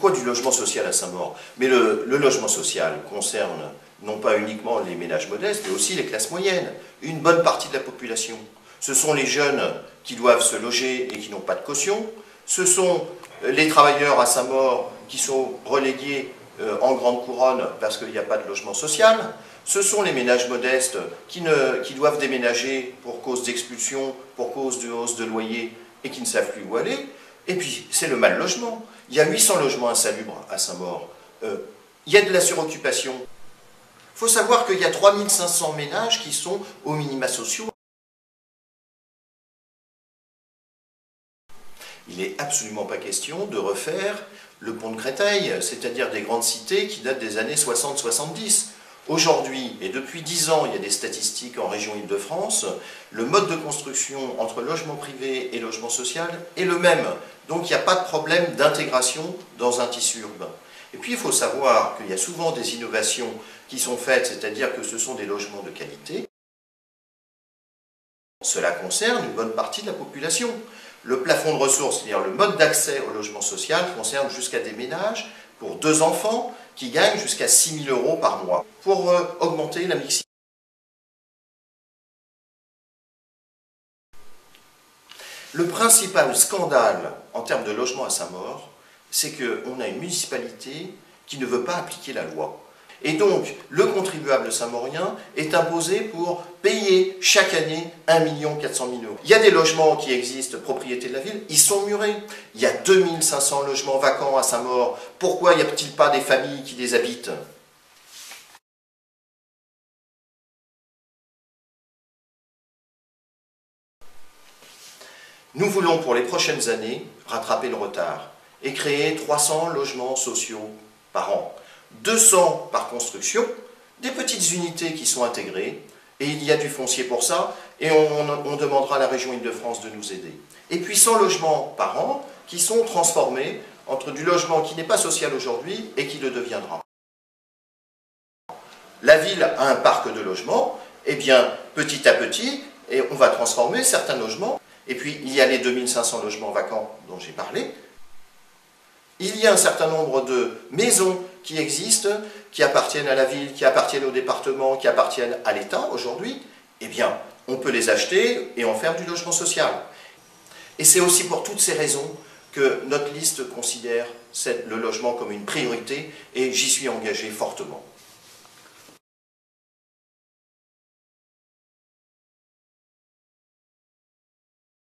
pourquoi du logement social à Saint-Maur? Mais le logement social concerne non pas uniquement les ménages modestes, mais aussi les classes moyennes, une bonne partie de la population. Ce sont les jeunes qui doivent se loger et qui n'ont pas de caution. Ce sont les travailleurs à Saint-Maur qui sont relégués en grande couronne parce qu'il n'y a pas de logement social. Ce sont les ménages modestes qui doivent déménager pour cause d'expulsion, pour cause de hausse de loyer et qui ne savent plus où aller. Et puis, c'est le mal logement. Il y a 800 logements insalubres à Saint-Maur. Il y a de la suroccupation. Il faut savoir qu'il y a 3500 ménages qui sont aux minima sociaux. Il n'est absolument pas question de refaire le pont de Créteil, c'est-à-dire des grandes cités qui datent des années 60-70. Aujourd'hui, et depuis 10 ans, il y a des statistiques en région Île-de-France, le mode de construction entre logement privé et logement social est le même. Donc il n'y a pas de problème d'intégration dans un tissu urbain. Et puis il faut savoir qu'il y a souvent des innovations qui sont faites, c'est-à-dire que ce sont des logements de qualité. Cela concerne une bonne partie de la population. Le plafond de ressources, c'est-à-dire le mode d'accès au logement social, concerne jusqu'à des ménages pour 2 enfants qui gagnent jusqu'à 6 000 € par mois pour augmenter la mixité. Le principal scandale en termes de logement à Saint-Maur, c'est qu'on a une municipalité qui ne veut pas appliquer la loi. Et donc, le contribuable saint-maurien est imposé pour payer chaque année 1 400 000 €. Il y a des logements qui existent, propriété de la ville, ils sont murés. Il y a 2500 logements vacants à Saint-Maur. Pourquoi n'y a-t-il pas des familles qui les habitent? Nous voulons pour les prochaines années rattraper le retard et créer 300 logements sociaux par an. 200 par construction, des petites unités qui sont intégrées, et il y a du foncier pour ça, et on demandera à la région Île-de-France de nous aider. Et puis 100 logements par an qui sont transformés entre du logement qui n'est pas social aujourd'hui et qui le deviendra. La ville a un parc de logements, et bien petit à petit, et on va transformer certains logements, et puis il y a les 2500 logements vacants dont j'ai parlé. Il y a un certain nombre de maisons qui existent, qui appartiennent à la ville, qui appartiennent au département, qui appartiennent à l'État aujourd'hui. Eh bien, on peut les acheter et en faire du logement social. Et c'est aussi pour toutes ces raisons que notre liste considère le logement comme une priorité et j'y suis engagé fortement.